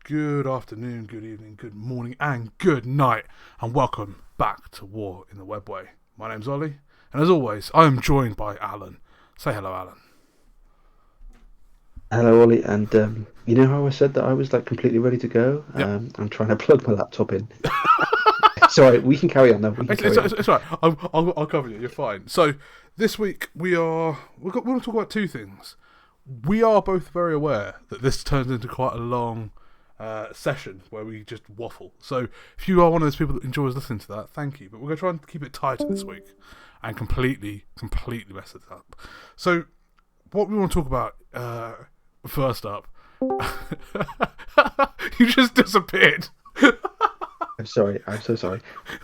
Good afternoon, good evening, good morning, and good night, and welcome back to War in the Webway. My name's Ollie, and as always, I am joined by Alan. Say hello, Alan. Hello, Ollie, and you know how I said that I was like completely ready to go? Yep. I'm trying to plug my laptop in. Sorry, we can carry on though. We can carry on. It's all right. I'll cover you. You're fine. So this week we want to talk about two things. We are both very aware that this turns into quite a long session where we just waffle. So if you are one of those people that enjoys listening to that, thank you. But we're going to try and keep it tighter this week and completely mess it up. So what we want to talk about first up, you just disappeared. I'm sorry. I'm so sorry.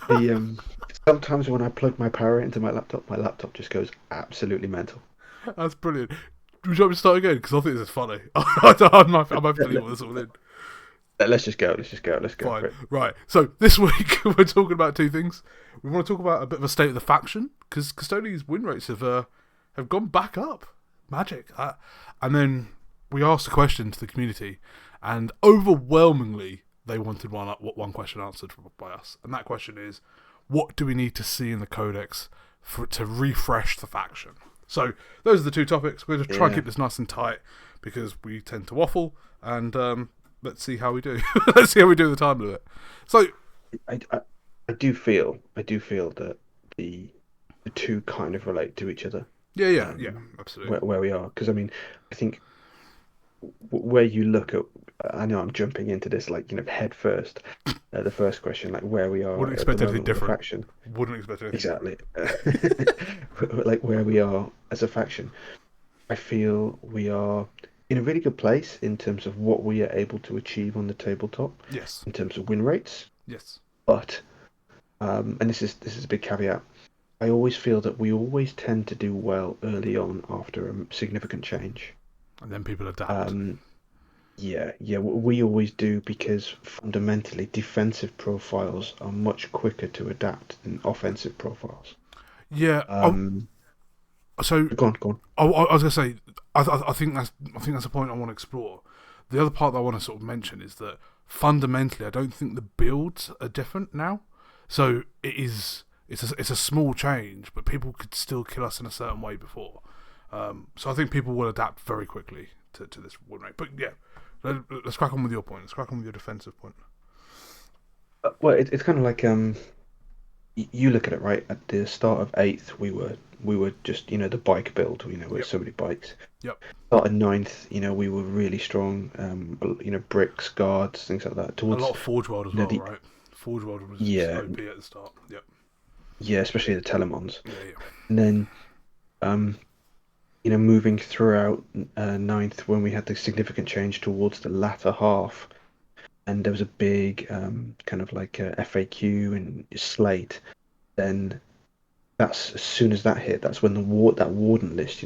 The sometimes when I plug my power into my laptop just goes absolutely mental. That's brilliant. Would you want me to start again? Because I think this is funny. I'm happy to leave all this all in. Let's just go. Let's just go. Let's go Fine. for it. Right. So this week we're talking about two things. We want to talk about a bit of a state of the faction because Custodians' win rates have gone back up. Magic. And then we asked a question to the community, and overwhelmingly they wanted one question answered by us, and that question is, what do we need to see in the codex to refresh the faction? So those are the two topics. We're going to try and keep this nice and tight because we tend to waffle, and let's see how we do. Let's see how we do the time limit. So I, I, I do feel that the two kind of relate to each other. yeah, absolutely. Where we are, because I mean, I think where you look at, I know I'm jumping into this like head first. The first question, like where we are Wouldn't at the expect anything moment with the different. faction, Wouldn't expect anything exactly. different. Like where we are as a faction, I feel we are in a really good place in terms of what we are able to achieve on the tabletop, Yes. in terms of win rates. Yes. But and this is a big caveat. I always feel that we always tend to do well early on after a significant change. And then people adapt. Um, yeah, we always do because fundamentally defensive profiles are much quicker to adapt than offensive profiles. Yeah. Um, So go on. I was gonna say, I think that's a point I want to explore. The other part that I want to sort of mention is that fundamentally, I don't think the builds are different now. So it's a small change, but people could still kill us in a certain way before. So I think people will adapt very quickly to this win rate. But yeah, let's crack on with your point. Let's crack on with your defensive point. Well, it's kind of like you look at it right at the start of eighth, we were just the bike build, with Yep. so many bikes. Yep. Start of ninth, we were really strong. Bricks, guards, things like that. A Towards lot of Forge World as you know well, the right? Forge World was yeah OP at the start. Yep. yeah, especially the Telemons, Yeah. and then um moving throughout ninth when we had the significant change towards the latter half, and there was a big kind of like FAQ and slate. Then that's as soon as that hit, that's when that warden list,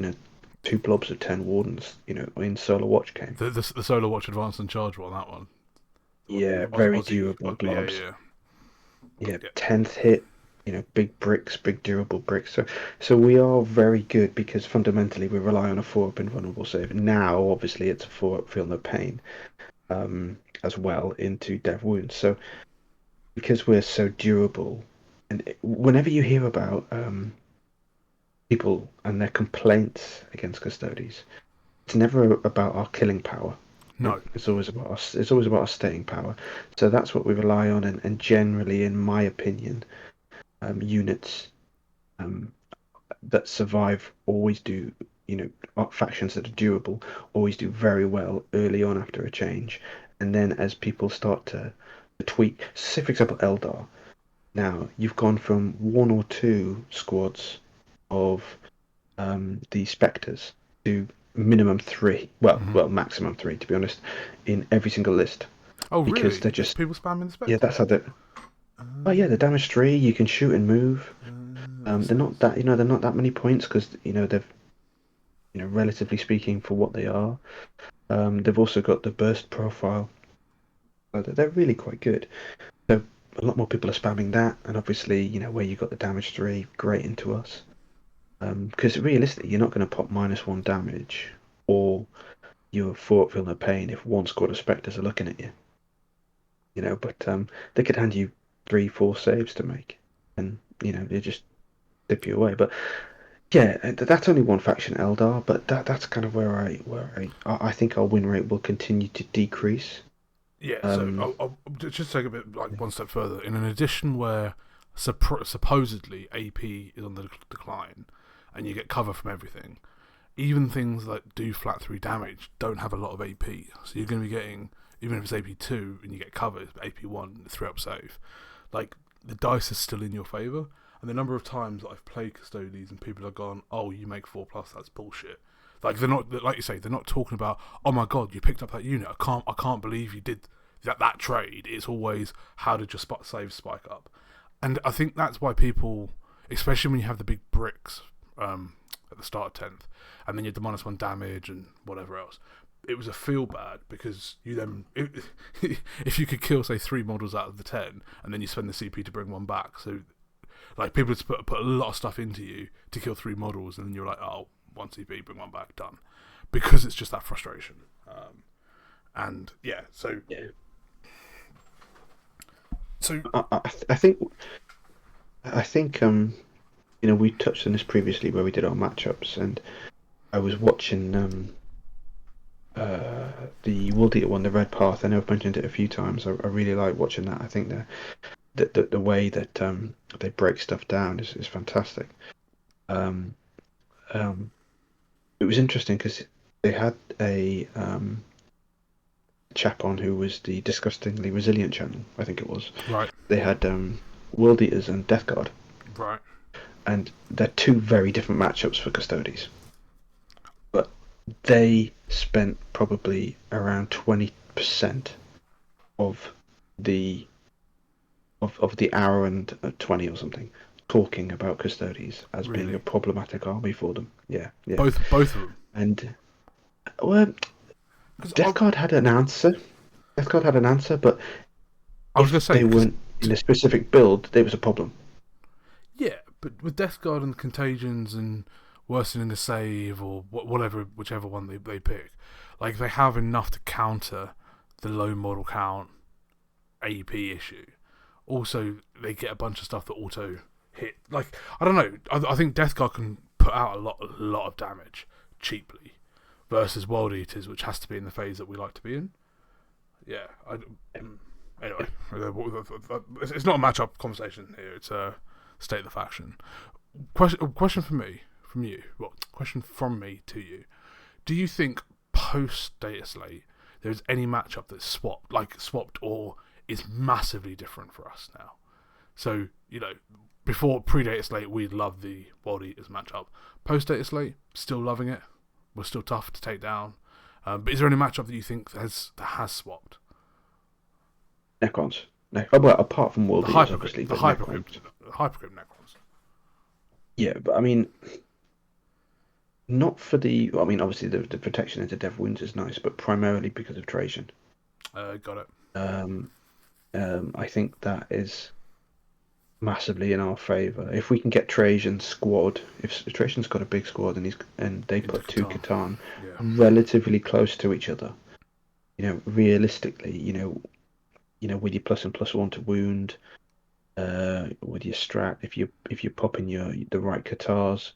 two blobs of 10 wardens, in Solar Watch came. The Solar Watch Advanced and Charge one, that one. Yeah, very Aussie. durable Yeah, blobs. yeah. Yeah, Yeah. 10th hit, big bricks, big durable bricks. So we are very good because fundamentally we rely on a 4-up invulnerable save. Now, obviously, it's a 4-up feel no pain as well into dev wounds. So because we're so durable, and whenever you hear about people and their complaints against custodies, it's never about our killing power. Right? No. It's always about us. It's always about our staying power. So that's what we rely on, and generally, in my opinion, units um, that survive always do. Factions that are durable always do very well early on after a change, and then as people start to tweak, say for example Eldar. Now you've gone from one or two squads of the specters to minimum three. Mm-hmm. Well, maximum three to be honest, in every single list Oh, because really? they're There's just people spamming the yeah. spectres. That's how they. Oh yeah, the damage three. You can shoot and move. That makes They're not sense. that they're not that many points because they've relatively speaking for what they are. They've also got the burst profile. So they're really quite good. So a lot more people are spamming that, and obviously where you got the damage three, great into us. Because realistically, you're not going to pop -1 damage or you're feel no pain if one squad of specters are looking at you. but they could hand you 3, 4 saves to make, and they just dip you away. But yeah, that's only one faction, Eldar, but that's kind of where I think our win rate will continue to decrease. Yeah, so Um, I'll just take a bit like one step further. In an edition where supposedly AP is on the decline, and you get cover from everything, even things that do flat 3 damage don't have a lot of AP. So you're going to be getting, even if it's AP2 and you get cover, it's AP1, 3-up save. Like, the dice is still in your favour. And the number of times that I've played Custodes and people have gone, oh, you make 4+, that's bullshit. Like, they're not, like you say, they're not talking about, oh my god, you picked up that unit, I can't believe you did that trade. It's always, how did your save spike up? And I think that's why people, especially when you have the big bricks at the start of 10th, and then you had the -1 damage and whatever else, it was a feel bad because you then, if you could kill, say, 3 models out of the 10, and then you spend the CP to bring one back, so like people would put a lot of stuff into you to kill 3 models, and then you're like, oh, 1 CP, bring one back, done, because it's just that frustration. And yeah, so yeah. So I think we touched on this previously where we did our matchups, and I was watching the World Eater one, the Red Path. I know I've mentioned it a few times. I really like watching that. I think the way that they break stuff down is fantastic. It was interesting because they had a chap on who was the Disgustingly Resilient channel, I think it was. right, They had World Eaters and Death Guard, right, and they're 2 very different matchups for Custodes. But they spent probably around 20% of the hour and 20 or something talking about Custodes as being really, a problematic army for them. Yeah, yeah. both of them. And well, 'Cause Death Guard had an answer. Death Guard had an answer, but I was going to if say, they weren't in a specific build, there was a problem. yeah, but with Death Guard and Contagions and worsening a save or whatever, whichever one they pick, like they have enough to counter the low model count AP issue. Also, they get a bunch of stuff that auto hit. Like, I don't know. I think Death Guard can put out a lot of damage cheaply versus World Eaters, which has to be in the phase that we like to be in. Yeah. Anyway, it's not a matchup conversation here. It's a state of the faction. Question from me, from you. Well, question from me to you. Do you think post Data Slate there's any matchup that's swapped or is massively different for us now? So, before pre-Data Slate, we loved the World Eaters matchup. Post-Data Slate, still loving it. We're still tough to take down. But is there any matchup that you think that has swapped? Necrons. Well, apart from World Eaters, obviously. The Hypercrypt Necrons. Yeah, but I mean, not for the. Well, I mean, obviously the protection into Dev Wounds is nice, but primarily because of Trajan. Got it. I think that is massively in our favour. If we can get Trajan's squad, if Trajan's got a big squad and they put 2 Catan relatively close to each other, realistically, with your plus and +1 to wound, with your strat, if you're popping the right Catars,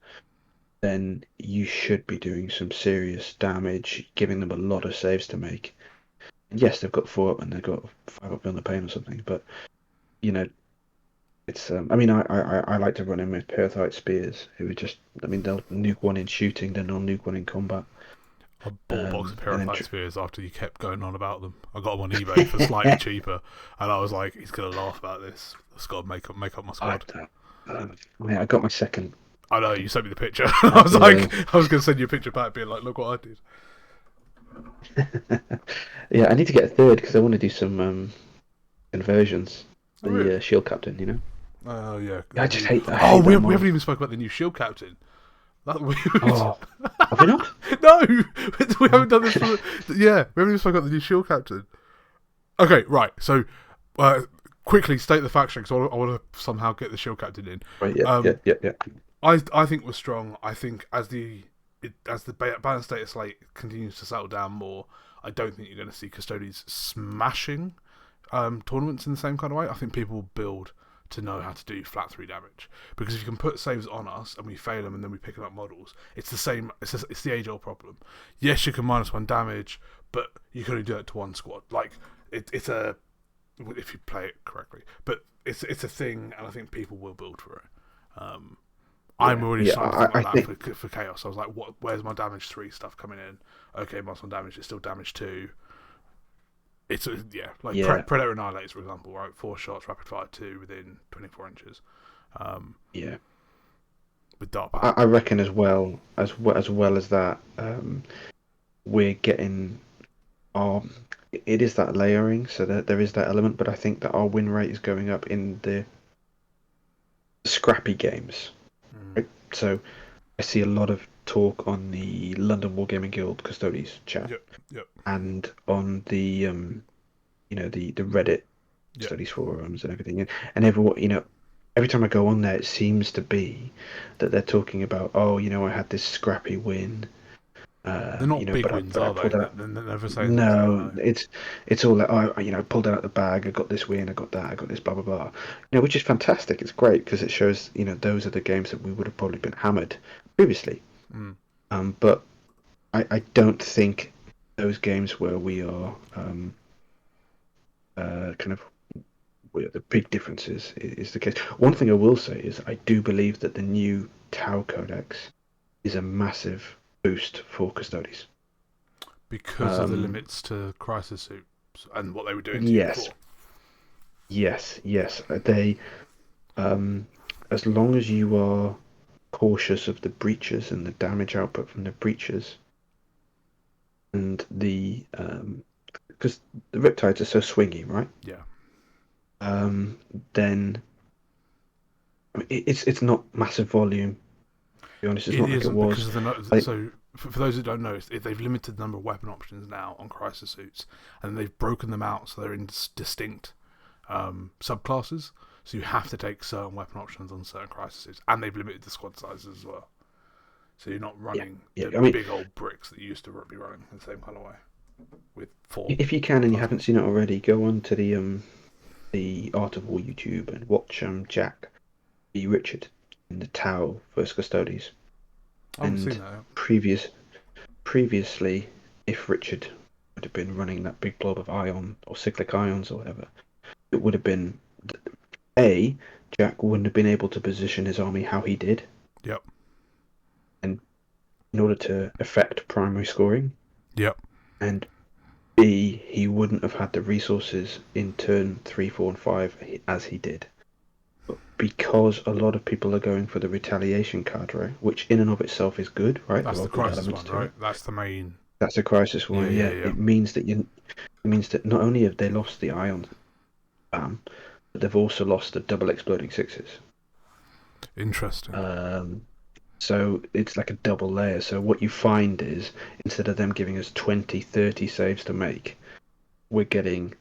then you should be doing some serious damage, giving them a lot of saves to make. And yes, they've got 4 up and they've got 5 up on the pain or something, but it's. I mean, I like to run in with Pyrethite Spears, who are just. I mean, they'll nuke one in shooting, then they'll nuke one in combat. I bought a box of Pyrethite Spears after you kept going on about them. I got them on eBay for slightly cheaper, and I was like, he's gonna laugh about this. I've got to make up my squad. I got my second. I know, you sent me the picture. I was like, I was gonna send you a picture back, being like, look what I did. Yeah, I need to get a third because I want to do some conversions. The Shield Captain, Oh yeah. I just hate that. Oh, we haven't even spoken about the new Shield Captain. That's weird. Oh, have we not? No, we haven't done this. We haven't even spoken about the new Shield Captain. Okay, right. So, quickly state the faction because I want to somehow get the Shield Captain in. Right. Yeah. I think we're strong. I think as the balanced data slate continues to settle down more, I don't think you're going to see Custodes smashing. tournaments in the same kind of way. I think people build to know how to do flat 3 damage, because if you can put saves on us and we fail them and then we pick up models, it's the same. It's the age old problem. Yes, you can -1 damage, but you can only do it to one squad. Like it's a if you play it correctly, but it's a thing, and I think people will build for it. I'm already starting to think about that for chaos. I was like, where's my damage 3 stuff coming in? Okay, -1 damage is still damage 2. It's Predator Annihilates, for example, right? 4 shots, rapid fire 2 within 24 inches. With dark power. I reckon as well as that, we're getting our. It is that layering, so that there is that element, but I think that our win rate is going up in the scrappy games. Right? So I see a lot of talk on the London Wargaming Guild Custodes chat, yep. and on the the Reddit studies forums and everything, and everyone, every time I go on there, it seems to be that they're talking about, I had this scrappy win. They're not big wins, are they? They're never saying no. It's all like, I pulled out the bag. I got this win. I got that. I got this. Blah blah blah. Which is fantastic. It's great because it shows those are the games that we would have probably been hammered previously. But I don't think those games where we are where the big differences is the case. One thing I will say is I do believe that the new Tau Codex is a massive boost for Custodes. Because of the limits to crisis suits and what they were doing to yes. you before. Yes. They, as long as you are cautious of the breaches and the damage output from the breaches, and the because the Riptides are so swingy, right? Yeah. Then it's not massive volume. To be honest, it's not like it was. So for those who don't know, they've limited the number of weapon options now on crisis suits, and they've broken them out so they're in distinct subclasses. So you have to take certain weapon options on certain crisis suits, and they've limited the squad sizes as well. So you're not running big old bricks that you used to be running in the same kind of way. With 4. If you can and you haven't seen it already, go on to the Art of War YouTube and watch Jack v Richard in the Tau vs Custodes. I haven't seen that. Previously, if Richard would have been running that big blob of ion or cyclic ions or whatever, it would have been Jack wouldn't have been able to position his army how he did. Yep. And in order to affect primary scoring. Yep. And B, he wouldn't have had the resources in turn 3, 4, and 5 as he did. But because a lot of people are going for the retaliation cadre, which in and of itself is good, right? That's the crisis one, right? That's the main. That's a crisis one. Yeah. It means that not only have they lost the ion spam, but they've also lost the double exploding 6s. Interesting. So it's like a double layer. So what you find is, instead of them giving us 20, 30 saves to make, we're getting,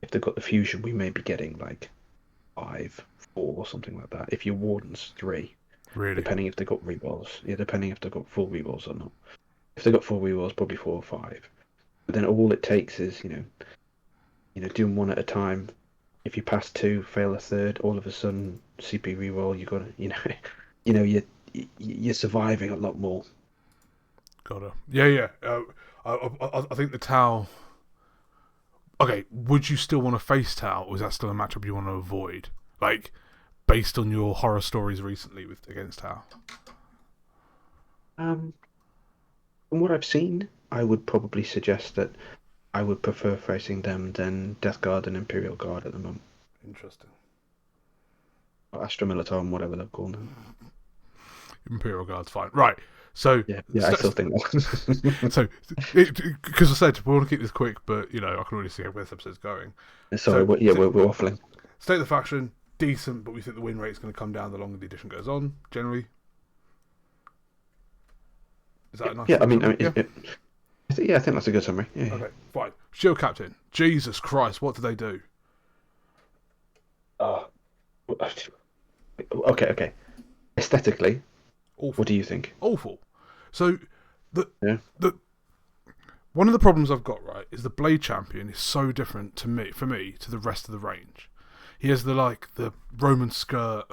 if they've got the fusion, we may be getting like 5, 4 or something like that. If your Wardens, 3. Really? Depending if they've got rerolls. Yeah, depending if they've got full rerolls or not. If they've got full rerolls, probably 4 or 5. But then all it takes is, doing one at a time. If you pass 2, fail a third, all of a sudden, CP reroll, you got to, you're surviving a lot more. Gotta. Yeah. I think the Tau. Okay, would you still want to face Tau, or is that still a matchup you want to avoid? Like, based on your horror stories recently against Tau. From what I've seen, I would probably suggest that I would prefer facing them than Death Guard and Imperial Guard at the moment. Interesting. Or Astra Militum, whatever they're called now. Imperial Guard's fine. Right. So yeah, I still think that. So, because I said we want to keep this quick, but I can already see how this episode's going. Sorry, we're waffling. State of the faction, decent, but we think the win rate's going to come down the longer the edition goes on. Generally, is that a nice? Yeah, I think that's a good summary. Yeah. Okay, fine. Shield Captain. Jesus Christ, what do they do? Okay. Aesthetically, awful. What do you think? Awful. So, One of the problems I've got, right, is the Blade Champion is so different for me, to the rest of the range. He has the Roman skirt,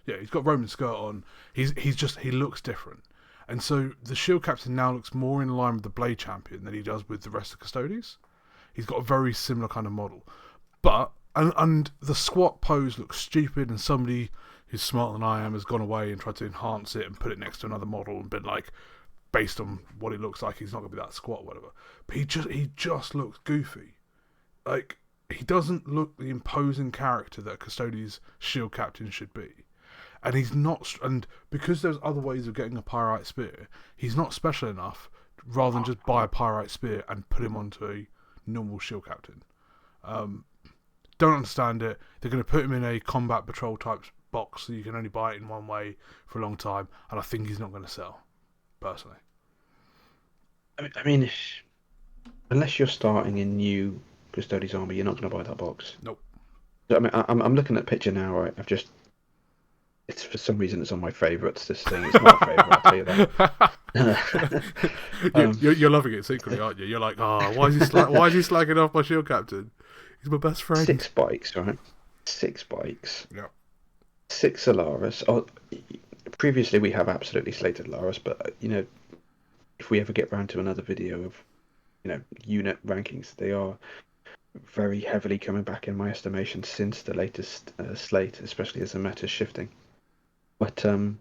he's got Roman skirt on. He looks different, and so the Shield Captain now looks more in line with the Blade Champion than he does with the rest of Custodes. He's got a very similar kind of model, but and the squat pose looks stupid, and somebody who's smarter than I am has gone away and tried to enhance it and put it next to another model and been like, based on what it looks like, he's not going to be that squat or whatever. But he just looks goofy. Like, he doesn't look the imposing character that a Custodes Shield Captain should be. And he's not, and because there's other ways of getting a Pyrite Spear, he's not special enough rather than just buy a Pyrite Spear and put him onto a normal Shield Captain. Don't understand it. They're going to put him in a combat patrol type box so you can only buy it in one way for a long time, and I think he's not going to sell, personally. I mean, unless you're starting a new Custodes army, you're not going to buy that box. Nope. I mean, I'm looking at the picture now, right? It's for some reason it's on my favourites. This thing, it's not a favourite. I'll tell you that. You're loving it secretly, aren't you? You're like, why is he slagging off my Shield Captain? He's my best friend. 6 bikes, right? 6 bikes. Yeah. 6 Alaris. Oh, previously we have absolutely slated Alaris, but if we ever get round to another video of unit rankings, they are very heavily coming back in my estimation since the latest slate, especially as the meta's shifting. But and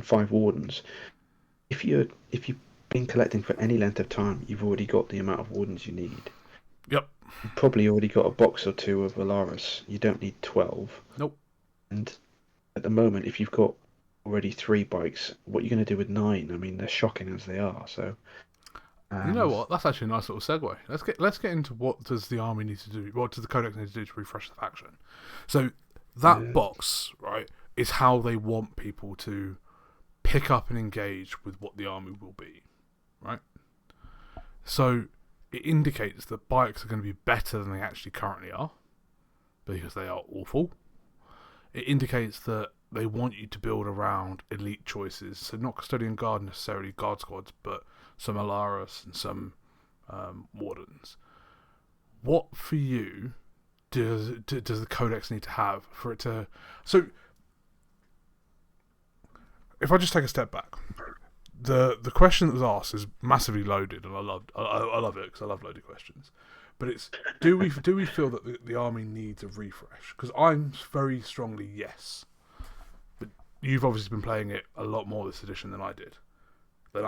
5 Wardens. If you've been collecting for any length of time, you've already got the amount of Wardens you need. Yep. You've probably already got a box or 2 of Alaris. You don't need 12. Nope. And at the moment, if you've got already 3 bikes, what are you going to do with 9? I mean, they're shocking as they are. So, you know what? That's actually a nice little segue. Let's get into what does the army need to do? What does the Codex need to do to refresh the faction? So that box, right, is how they want people to pick up and engage with what the army will be, right? So it indicates that bikes are going to be better than they actually currently are, because they are awful. It indicates that they want you to build around elite choices, so not Custodian Guard necessarily, Guard Squads, but some Alaris and some Wardens. What for you does the Codex need to have for it to? So, if I just take a step back, the question that was asked is massively loaded, and I love it because I love loaded questions. But it's do we feel that the army needs a refresh? Because I'm very strongly yes. But you've obviously been playing it a lot more this edition than I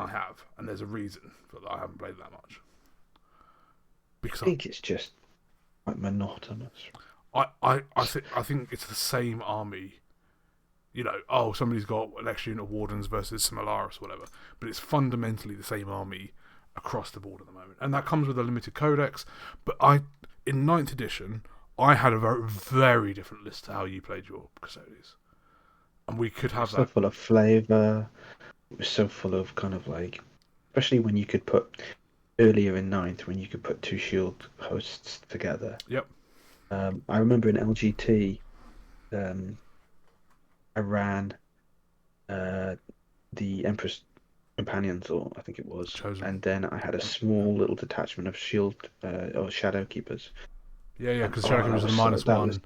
have, and there's a reason for that I haven't played that much. Because I think it's just quite monotonous. I think it's the same army. Somebody's got an extra unit of Wardens versus some Alaris or whatever, but it's fundamentally the same army across the board at the moment, and that comes with a limited codex. But in 9th edition, I had a very, very different list to how you played your Custodes, and we could have so full of flavour. It was so full of kind of like, especially when you could put earlier in 9th when you could put 2 shield hosts together. Yep. I remember in LGT, I ran the Emperor's Companions, or I think it was, Chosen. And then I had a small little detachment of shield or Shadow Keepers. Yeah, because Shadow Keepers are the -1,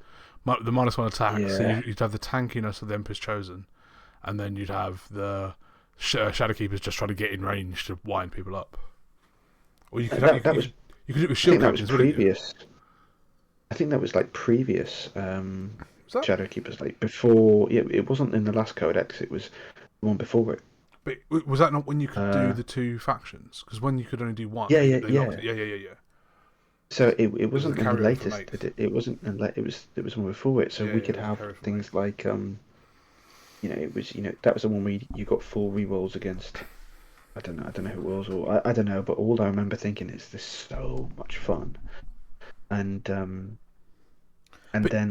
the -1 attack. Yeah. So you'd have the tankiness of the Emperor's Chosen, and then you'd have the Shadow Keepers just trying to get in range to wind people up. Or you could you could do it with shield captains. Previous. I think that was like previous Shadow Keepers, like before. Yeah, it wasn't in the last codex. It was the one before it. But was that not when you could do the 2 factions? Because when you could only do 1. Yeah. So it wasn't in the latest. It wasn't. It was one before it. So we could have things like it was that was the one where you got 4 rerolls against. I don't know who it was, or I don't know. But all I remember thinking is this is so much fun, and then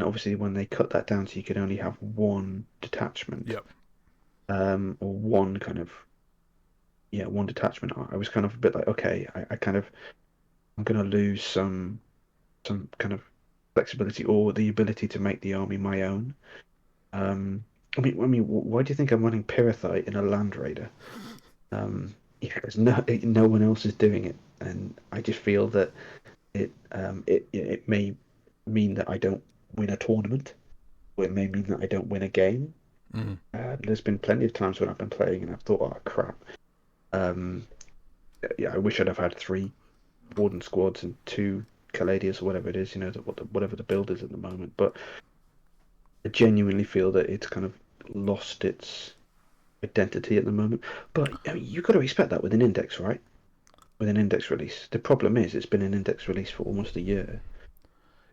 obviously when they cut that down so you could only have 1 detachment. Yep. Or one kind of one detachment. I was kind of a bit like, okay, I'm going to lose some kind of flexibility or the ability to make the army my own. I mean, why do you think I'm running Pyrithite in a Land Raider? yeah, because no one else is doing it, and I just feel that it may mean that I don't win a tournament, or it may mean that I don't win a game. Mm. There's been plenty of times when I've been playing and I've thought, oh crap, um, yeah, I wish I'd have had three Warden squads and two Caladius or whatever it is, whatever the build is at the moment. But I genuinely feel that it's kind of lost its identity at the moment. But I mean, you've got to expect that with an index, right? With an index release. The problem is it's been an index release for almost a year,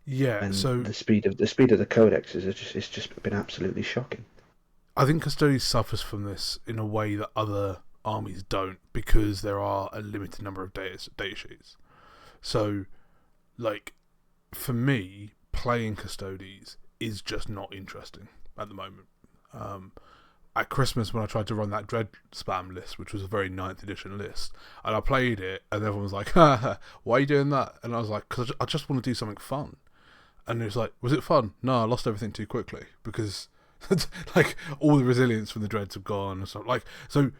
Yeah, and so the speed of the codexes is just it's just been absolutely shocking. I think Custodes suffers from this in a way that other armies don't, because there are a limited number of data sheets. So, like, for me, playing Custodes is just not interesting at the moment. Um, at Christmas, when I tried to run that Dread spam list, which was a very ninth edition list, and I played it, and everyone was like, "Why are you doing that?" And I was like, "Because I just want to do something fun." And it was like, "Was it fun?" No, I lost everything too quickly because, like, all the resilience from the Dreads have gone and stuff. Like, so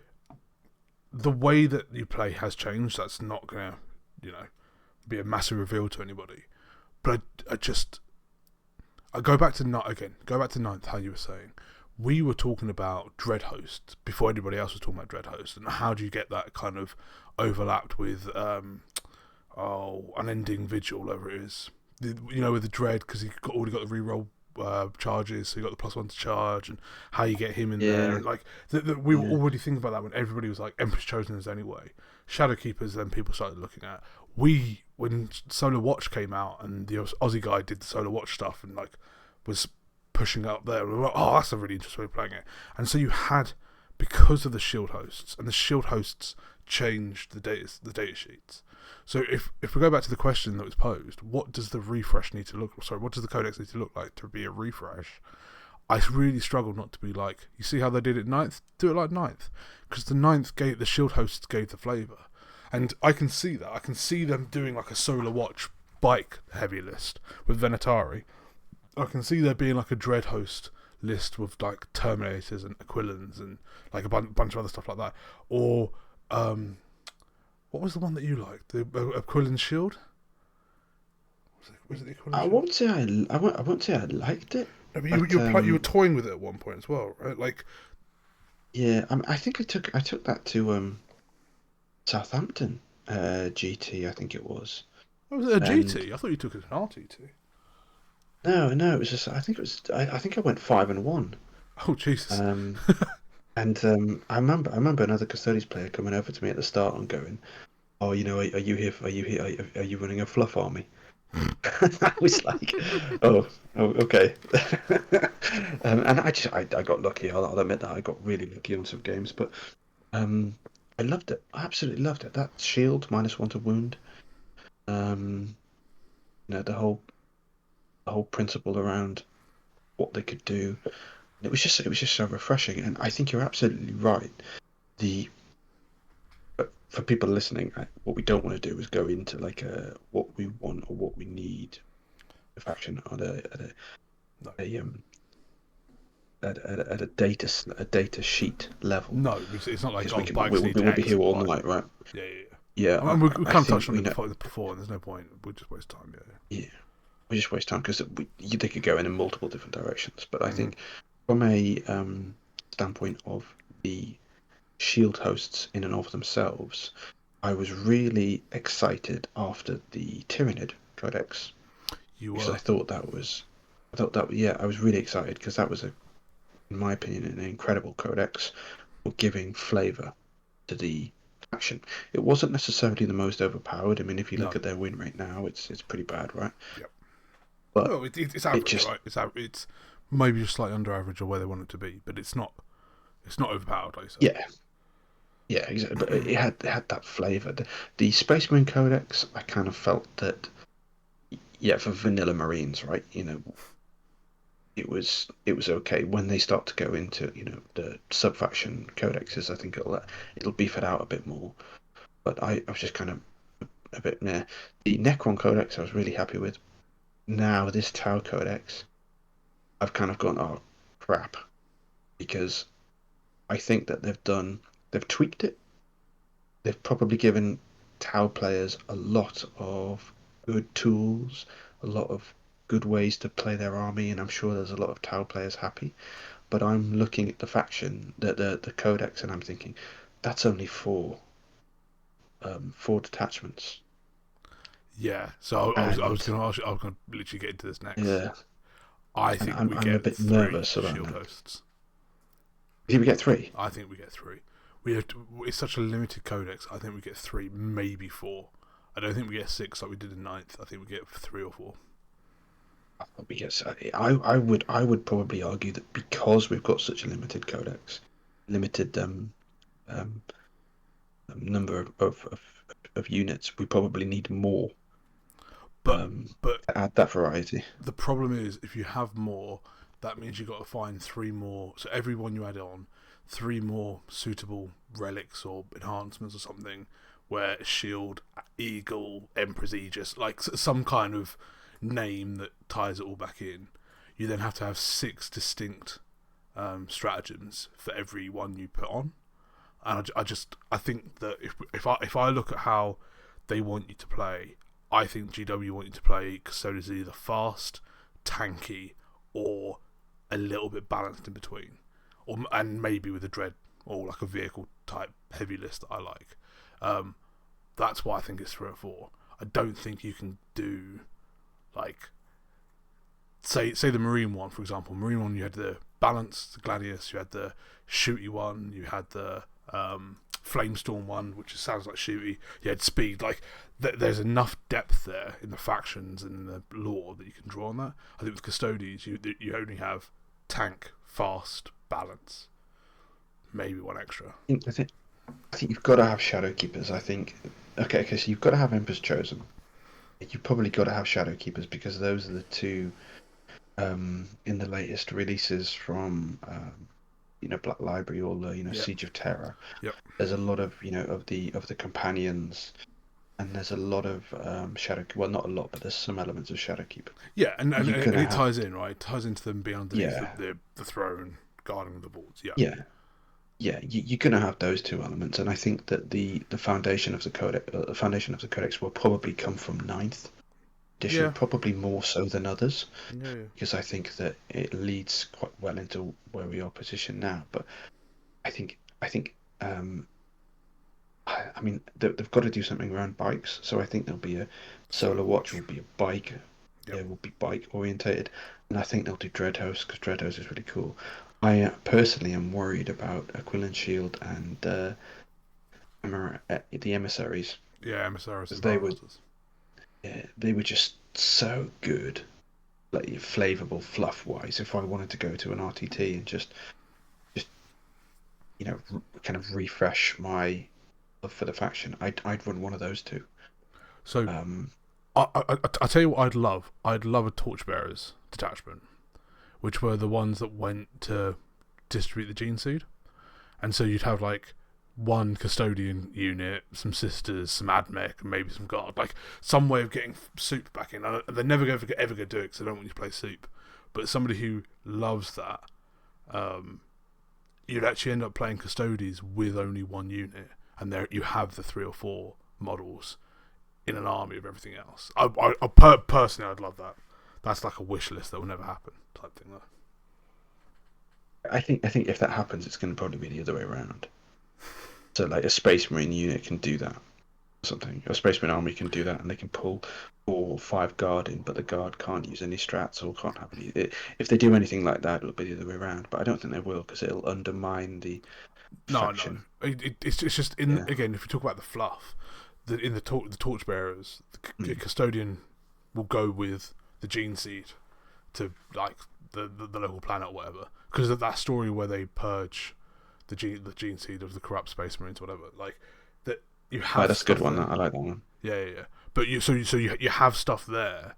the way that you play has changed. That's not gonna, you know, be a massive reveal to anybody. But I go back to ninth. How you were saying, we were talking about Dread Host before anybody else was talking about Dread Host, and how do you get that kind of overlapped with Unending Vigil, whatever it is. With the Dread, because he already got the reroll charges, so you got the +1 to charge, and how you get him in there, Yeah, and like we were yeah, already thinking about that when everybody was like Empress Chosen anyway. Shadowkeepers, then people started looking at. When Solar Watch came out and the Aussie guy did the Solar Watch stuff and like was pushing up there, we were like, oh, that's a really interesting way of playing it. And so you had, because of the shield hosts, and the shield hosts changed the data sheets. So if we go back to the question that was posed, what does the refresh need to look? Sorry, what does the codex need to look like to be a refresh? I really struggle not to be like, you see how they did it ninth? Do it like ninth, because the shield hosts gave the flavour, and I can see that. I can see them doing like a Solar Watch bike heavy list with Venatari. I can see there being like a Dread host list with like Terminators and Aquilans and like a bunch of other stuff like that, or what was the one that you liked? The Aquilin Shield? Was it the Aquilin I Shield? won't say I won't say I liked it, I mean, but you were toying with it at one point as well, right? Like, yeah, I think I took that to Southampton GT, I think it was. oh, was it a And GT? I thought you took it as an RTT. no, it was just I think I went 5-1. Oh Jesus! Um, and I remember another Custodes player coming over to me at the start and going, "Oh, are you here? Are you running a fluff army?" I was like, "Oh, okay." And I got lucky. I'll admit that I got really lucky on some games, but um, I loved it. I absolutely loved it. That shield -1 to wound. Um, the whole principle around what they could do. It was just so refreshing. And I think you're absolutely right. But for people listening, what we don't want to do is go into like what we want or what we need of action on No, a um at a data sheet level, no, it's not like because we can bikes need we'll be X here and all Y. night, right? Yeah, yeah, yeah. Yeah, I mean, we I kind of think touched on it before, and there's no point. We'll just waste time. Yeah. yeah, we just waste time because they could go in multiple different directions. But I Mm-hmm. think from a standpoint of the shield hosts in and of themselves, I was really excited after the Tyranid Codex, You because were. I was really excited because that was in my opinion, an incredible codex for giving flavour to the faction. It wasn't necessarily the most overpowered. I mean, if you look No. at their win rate now, it's pretty bad, right? Yep. But Well, it's it average, just right? It's maybe just slightly under average or where they want it to be, but it's not. It's not overpowered, like you said. yeah, yeah, exactly. But it had that flavour. The Space Marine Codex, I kind of felt that, yeah, for vanilla Marines, right? It was okay. When they start to go into the sub faction codexes, I think it'll beef it out a bit more. But I was just kind of a bit meh. The Necron Codex I was really happy with. Now this Tau Codex, I've kind of gone, oh crap, because I think that they've tweaked it, they've probably given Tau players a lot of good tools, a lot of good ways to play their army, and I'm sure there's a lot of Tau players happy. But I'm looking at the faction, the codex, and I'm thinking that's only four detachments. Yeah. So And I was gonna literally get into this next. yeah, I and think we I'm a get bit 3 nervous about shield that. hosts. Did we get three? I think we get 3. It's such a limited codex. I think we get 3, maybe 4. I don't think we get 6 like we did in ninth. I think we get 3 or 4. Because I would probably argue that because we've got such a limited codex, limited um, number of units, we probably need more But but to add that variety. the problem is, if you have more, that means you've got to find 3 more. So every one you add on, 3 more suitable relics or enhancements or something, where shield, eagle, emperor's aegis, like some kind of name that ties it all back in. You then have to have 6 distinct stratagems for every one you put on. And I think that if I look at how they want you to play, I think GW want you to play Custodes either fast, tanky, or a little bit balanced in between, and maybe with a dread or like a vehicle type heavy list that I like. Um, that's why I think it's 3 or 4. I don't think you can do like say the Marine one, for example. Marine one, you had the balance, the Gladius, you had the shooty one, you had the Flamestorm one, which sounds like shooty. You had speed. Like there's enough depth there in the factions and in the lore that you can draw on that. I think with Custodes, you only have tank, fast, balance, maybe one extra. I think you've got to have Shadow Keepers. I think okay, so you've got to have Emperor's Chosen. You've probably got to have Shadow Keepers because those are the two in the latest releases from Black Library or the Yep. Siege of Terror. Yep. There's a lot of of the companions, and there's a lot of Shadow. Well, not a lot, but there's some elements of Shadowkeep. Yeah, and You're gonna it have ties in, right? It ties into them being underneath yeah, the throne, guarding the boards. Yeah. yeah, yeah. You're gonna have those two elements, and I think that the foundation of the codex will probably come from ninth edition, Yeah. probably more so than others, Yeah. Yeah. because I think that it leads quite well into where we are positioned now. But I think I mean they've got to do something around bikes, so I think there'll be a Solar Solar Watch will Watch. be a bike, Yep. yeah, will be bike orientated, and I think they'll do Dreadhouse because Dreadhouse is really cool. I personally am worried about Aquilin Shield and the emissaries Yeah, emissaries because and they were Barometers. they were just so good, like flavorful fluff wise. If I wanted to go to an RTT and just kind of refresh my love for the faction, I'd run one of those two. So Um, I tell you what I'd love. I'd love a Torchbearers detachment, which were the ones that went to distribute the gene seed, and so you'd have like one custodian unit, some sisters, some admech, and maybe some guard, like some way of getting soup back in. They're never ever going to do it because they don't want you to play soup. But somebody who loves that, um, you'd actually end up playing Custodes with only one unit, and there you have the 3 or 4 models in an army of everything else. Personally, I'd love that. That's like a wish list that will never happen type thing, though. I think if that happens, it's going to probably be the other way around. So like a Space Marine unit can do that, or something. A Space Marine army can do that, and they can pull 4 or 5 guard in, but the guard can't use any strats or can't have any. If they do anything like that, it'll be the other way around. But I don't think they will because it'll undermine the No. faction. It's just in Yeah. again. If we talk about the fluff, in the torchbearers, the Mm. custodian will go with the gene seed to like the local planet or whatever, because of that story where they purge the gene seed of the corrupt space marines or whatever. Like that, you Right, have that's a good stuff one. there. I like that one. Yeah. But you have stuff there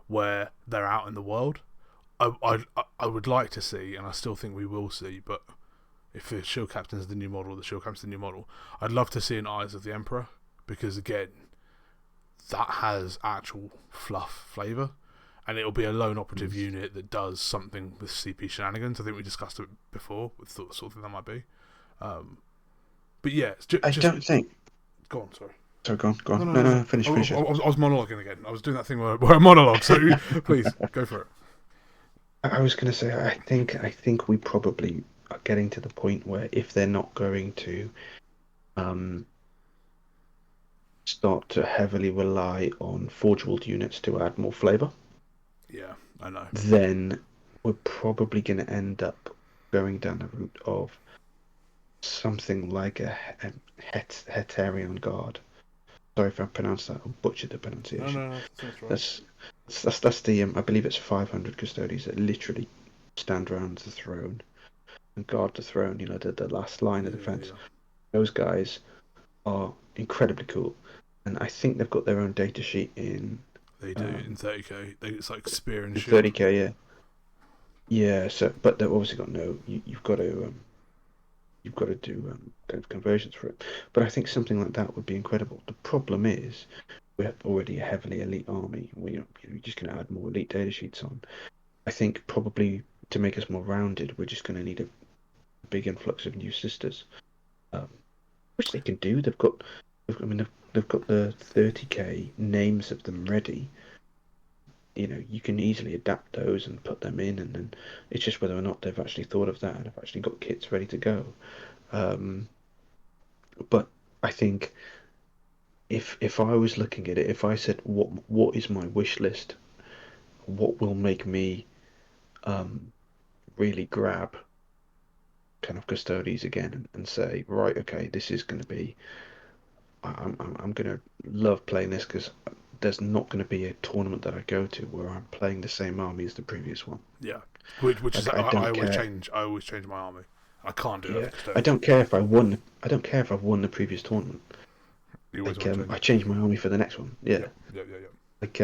where they're out in the world. I would like to see, and I still think we will see, but if the Shield Captain is the new model, the Shield Captain's the new model, I'd love to see an Eyes of the Emperor, because again, that has actual fluff flavour, and it'll be a lone operative unit that does something with CP shenanigans. I think we discussed it before with the sort of thing that might be. But yeah, I don't think. Go on, sorry. Sorry, go on, go No, on. no, No, no, no, no. no, finish, I, finish it. I was monologuing again. I was doing that thing where I monologue. So please go for it. I was going to say, I think we probably are getting to the point where if they're not going to um, start to heavily rely on Forge World units to add more flavor, Yeah, I know. then we're probably going to end up going down the route of something like a Hetarian Guard. Sorry if I pronounced that or butchered the No, pronunciation. no, no. That's right. That's that's the I believe it's 500 custodies that literally stand around the throne and guard the throne. You know, the last line of Yeah, defense. yeah. Those guys are incredibly cool, and I think they've got their own data sheet They do in 30k. It's like spear and in shield. 30k. Yeah, yeah. So, but they've obviously got no. You've got to do kind of conversions for it. But I think something like that would be incredible. The problem is we have already a heavily elite army. We're just going to add more elite data sheets on. I think probably to make us more rounded, we're just going to need a big influx of new sisters, um, which they can do. I mean, they've got the 30k names of them ready. You know, you can easily adapt those and put them in, and then it's just whether or not they've actually thought of that and have actually got kits ready to go. Um, but I think if I was looking at it, if I said what is my wish list, what will make me um, really grab kind of Custodes again and say, right, okay, this is going to be, I'm going to love playing this because there's not going to be a tournament that I go to where I'm playing the same army as the previous one. Yeah, which is Like I I don't always care. change. I always change my army. I can't do that Yeah, for I custodians. don't care if I won. I don't care if I've won the previous tournament. You always Like want to change I it. change my army for the next one. Yeah, Yep, yep, yep, yep. like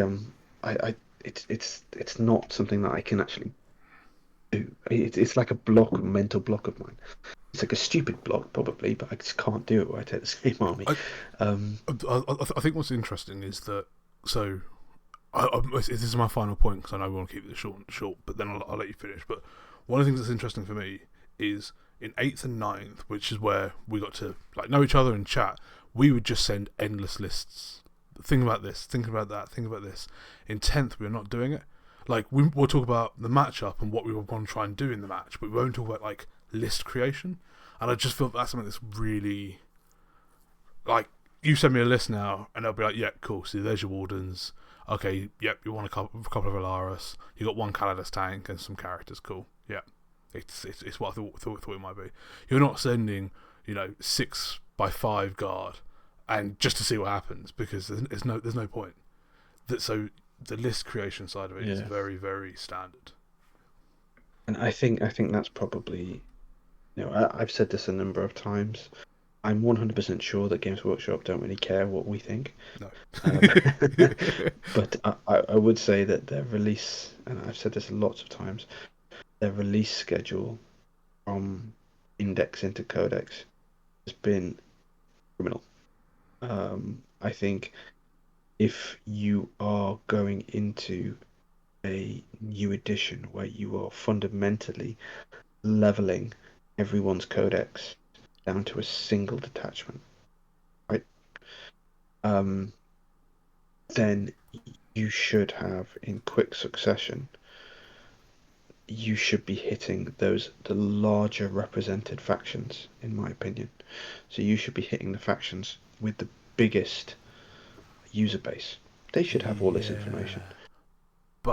I it's not something that I can actually do. It's like a block, a mental block of mine. It's like a stupid block probably, but I just can't do it where I take the same army. I, Um, I think what's interesting is that so this is my final point because I know we want to keep this short, but then I'll let you finish. But one of the things that's interesting for me is in eighth and ninth, which is where we got to like know each other and chat. We would just send endless lists. Think about this. Think about that. Think about this. In tenth, we're not doing it. Like we'll talk about the matchup and what we were going to try and do in the match, but we won't talk about like list creation. And I just feel that's something that's really like you send me a list now, and they'll be like, "Yeah, cool. See, there's your wardens. Okay, yep. You want a couple of Alaris. You got one Kaladas tank and some characters. Cool. Yeah, it's what I thought it might be. You're not sending 6x5 guard, and just to see what happens because there's no point. So the list creation side of it is yeah, very very standard. and I think that's probably I've said this a number of times. I'm 100% sure that Games Workshop don't really care what we think. No. Um, but I would say that their release, and I've said this lots of times, their release schedule from Index into Codex has been criminal. I think if you are going into a new edition where you are fundamentally leveling everyone's codex down to a single detachment, right? Um, then you should have in quick succession. You should be hitting the larger represented factions, in my opinion. So you should be hitting the factions with the biggest user base. They should have all this Yeah, information,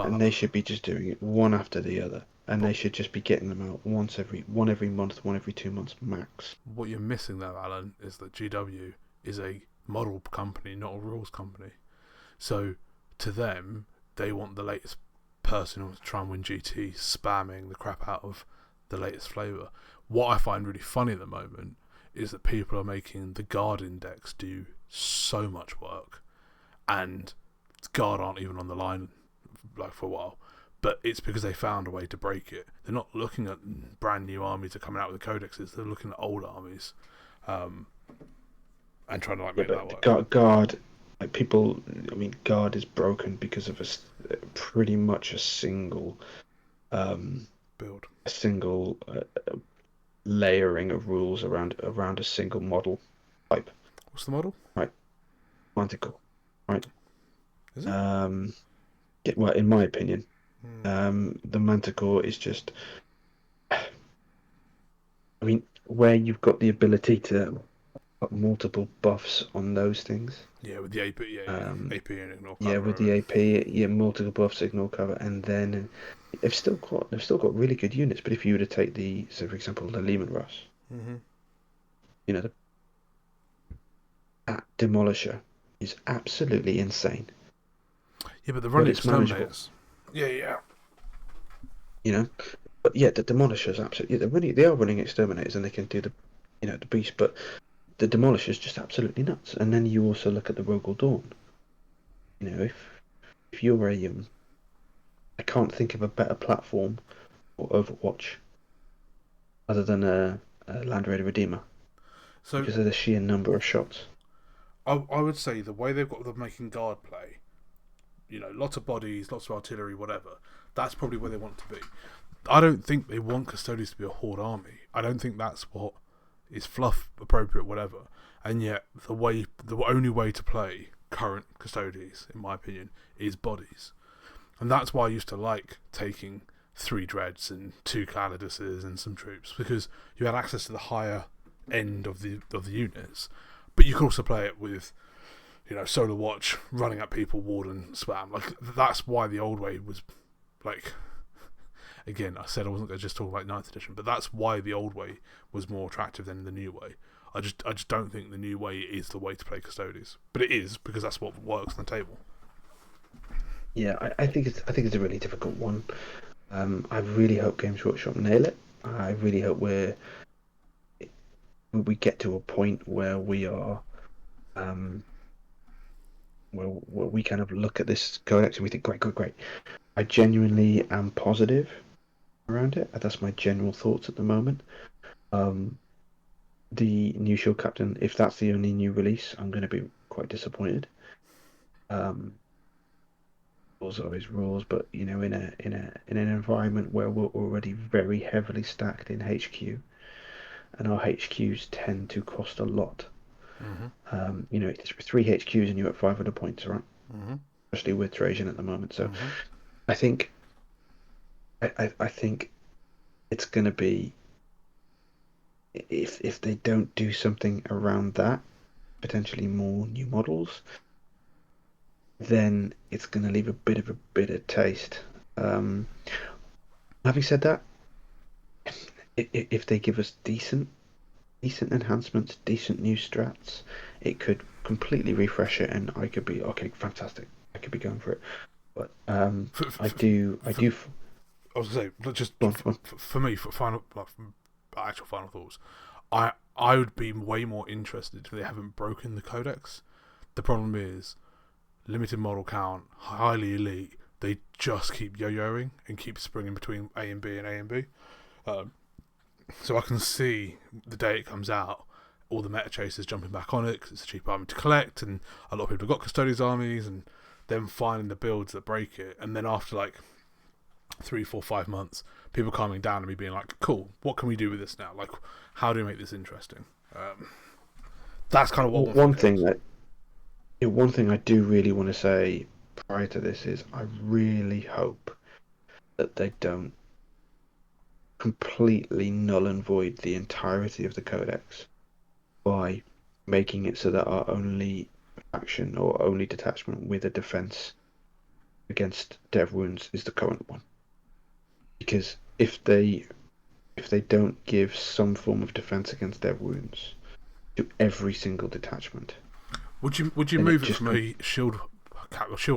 and but they should be just doing it one after the other, and but they should just be getting them out one every month, one every 2 months max. what you're missing though, Alan, is that GW is a model company, not a rules company. So to them, they want the latest person to try and win GT, spamming the crap out of the latest flavour. What I find really funny at the moment is that people are making the guard index do so much work, and guard aren't even on the line like for a while. But it's because they found a way to break it. They're not looking at brand new armies that are coming out with the codexes. They're looking at old armies, um, and trying to like Yeah, make that but the work. guard, like people, I mean, guard is broken because of pretty much um, Build. a single layering of rules around a single model type. What's the model? Right, Manticore. Right. Is it? Well, in my opinion, Hmm. the Manticore is just. I mean, where you've got the ability to put multiple buffs on those things. Yeah, with the AP, Um, AP and ignore yeah, cover with of the it. AP, yeah, multiple buffs, signal cover, and then they've still got really good units. But if you were to take for example, the Lehman Russ, Mm-hmm. you know, that Demolisher is absolutely insane, Yeah, but they're but running it's manageable. exterminators. Yeah, yeah. You know, but yeah, the Demolisher's absolutely. They are running exterminators, and they can do the beast. But the Demolisher's just absolutely nuts. And then you also look at the Rogel Dawn. You know, if you're I can't think of a better platform for Overwatch other than a Land Raider Redeemer So because of the sheer number of shots. I would say the way they've got the making guard play, lots of bodies, lots of artillery, whatever. That's probably where they want to be. I don't think they want Custodes to be a horde army. I don't think that's what is fluff appropriate, whatever. And yet, the only way to play current Custodes, in my opinion, is bodies. And that's why I used to like taking 3 Dreads and 2 Caliduses and some troops, because you had access to the higher end of the units, but you could also play it with Solar Watch running at people, Warden spam. Like that's why the old way was like. Again, I said I wasn't going to just talk about 9th edition, but that's why the old way was more attractive than the new way. I just don't think the new way is the way to play Custodes, but it is because that's what works on the table. Yeah, I think it's a really difficult one. I really hope Games Workshop nail it. I really hope we get to a point where we are where we kind of look at this codex and we think, great, great, great. I genuinely am positive around it. That's my general thoughts at the moment. The new Shield Captain, if that's the only new release, I'm going to be quite disappointed. Rules are his rules, but in an environment where we're already very heavily stacked in HQ, and our HQs tend to cost a lot. It's 3 HQs and you're at 500 points, right? Especially with Trajan at the moment. So I think I think it's going to be if they don't do something around that, potentially more new models, then it's going to leave a bit of a bitter taste. Having said that, if they give us decent enhancements, decent new strats, it could completely refresh it, and I could be okay, fantastic. I could be going for it. But I do. I was going to say, just go on, go on. for me, for actual final thoughts, I would be way more interested if they haven't broken the codex. The problem is limited model count, highly elite. They just keep yo-yoing and keep springing between A and B and A and B. So I can see the day it comes out, all the meta chasers jumping back on it because it's a cheap army to collect, and a lot of people have got Custodes armies, and them finding the builds that break it, and then after like 3, 4, 5 months, people calming down and me being like, "Cool, what can we do with this now? Like, how do we make this interesting?" That's kind of what One thing I do really want to say prior to this is I really hope that they don't completely null and void the entirety of the codex by making it so that our only faction or only detachment with a defense against dev wounds is the current one. Because if they don't give some form of defense against dev wounds to every single detachment, would you then move it from a shield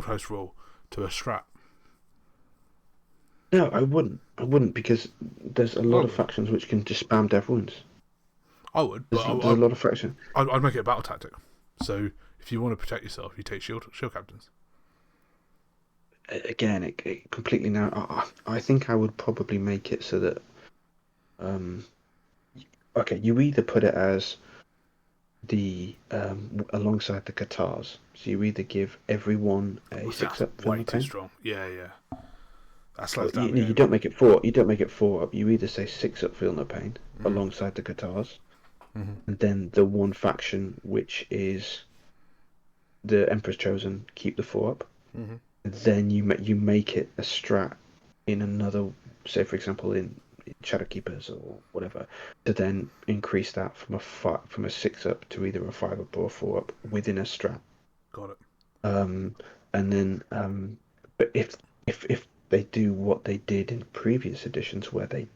host role to a strat? No, I wouldn't because there's a lot of would. factions which can just spam dev wounds. I would, but There's a lot of factions. I'd make it a battle tactic. So if you want to protect yourself, you take shield captains. Again, it completely now. I think I would probably make it so that, okay, you either put it as the alongside the Qatars. So you either give everyone a 6-up Way film too pain. strong. Yeah. That slows down the You game. don't make it 4. You don't make it 4 up. You either say 6-up feel no pain alongside the Qatars, and then the one faction which is the Emperor's Chosen keep the 4-up. Then you make it a strat in another, say for example in Shadowkeepers or whatever, to then increase that from a 6-up to either a 5-up or a 4-up within a strat. Got it. And then, but if they do what they did in previous editions, where they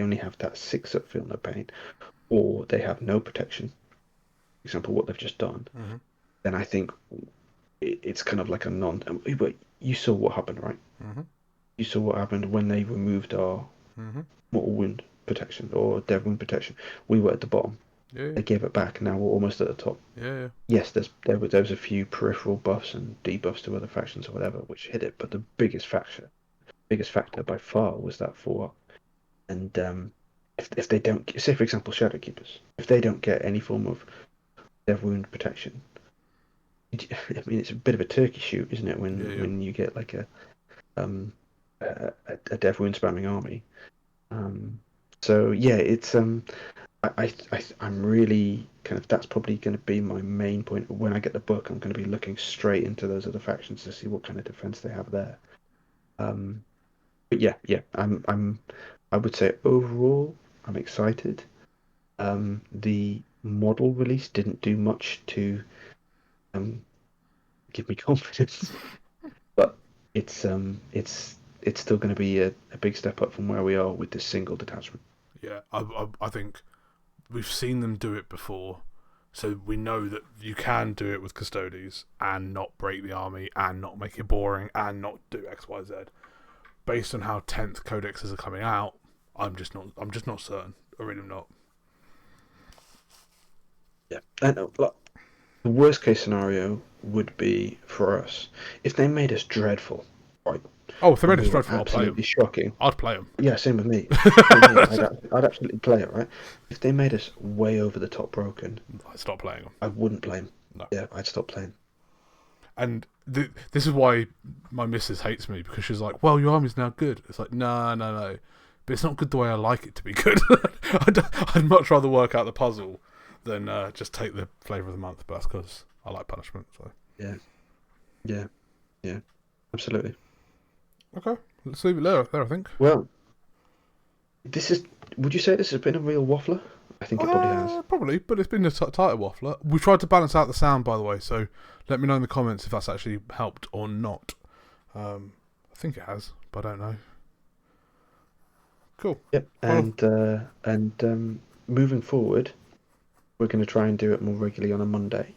only have that 6-up feel no pain, or they have no protection, for example, what they've just done, then I think it's kind of like a non. But you saw what happened, right? You saw what happened when they removed our mortal wound protection or dead wound protection. We were at the bottom. Yeah. They gave it back. Now we're almost at the top. Yeah. Yes, there was a few peripheral buffs and debuffs to other factions or whatever which hit it, but the biggest factor by far was that 4-up. And if they don't, say for example Shadowkeepers, if they don't get any form of dead wound protection, I mean it's a bit of a turkey shoot, isn't it? When you get like a death wound spamming army. So yeah, it's I'm really kind of, that's probably going to be my main point. When I get the book, I'm going to be looking straight into those other factions to see what kind of defense they have there. But yeah, I would say overall I'm excited. The model release didn't do much to give me confidence, but it's still going to be a big step up from where we are with this single detachment. Yeah, I think we've seen them do it before, so we know that you can do it with Custodes and not break the army and not make it boring and not do X, Y, Z. Based on how 10th codexes are coming out, I'm just not certain. I really am not. Yeah, and the worst case scenario would be for us if they made us dreadful, right? Oh, if they made us dreadful, I'll play them. Absolutely shocking. I'd play them. Yeah, same with me. I'd absolutely play it, right? If they made us way over the top broken, I'd stop playing them. I wouldn't play them. No. Yeah, I'd stop playing. And this is why my missus hates me, because she's like, well, your army's now good. It's like, no. But it's not good the way I like it to be good. I'd much rather work out the puzzle than just take the flavour of the month. But that's because I like punishment. So Yeah, absolutely. Okay, let's leave it there, I think. Well, would you say this has been a real waffler? I think it probably has. Probably, but it's been a tighter waffler. We tried to balance out the sound, by the way, so let me know in the comments if that's actually helped or not. I think it has, but I don't know. Cool. Yep, and moving forward, we're going to try and do it more regularly on a Monday.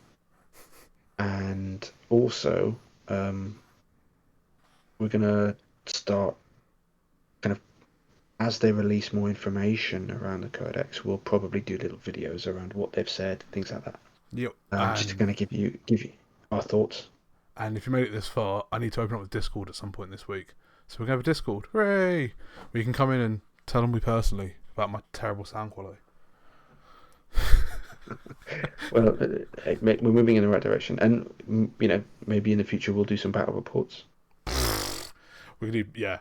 And also, we're going to start kind of, as they release more information around the codex, we'll probably do little videos around what they've said, things like that. Yep. Just to kind of give you our thoughts. And if you made it this far, I need to open up the Discord at some point this week. So we're going to have a Discord. Hooray! Where you can come in and tell me personally about my terrible sound quality. Well, we're moving in the right direction, and maybe in the future we'll do some battle reports. We can do, yeah.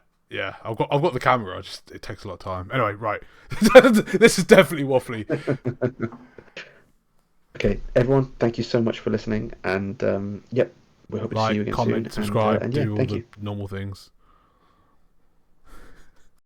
I've got the camera. It takes a lot of time. Anyway, right. This is definitely waffly. Okay, everyone, thank you so much for listening, and we hope to see you again comment, soon. Subscribe, and do all thank the you. normal things.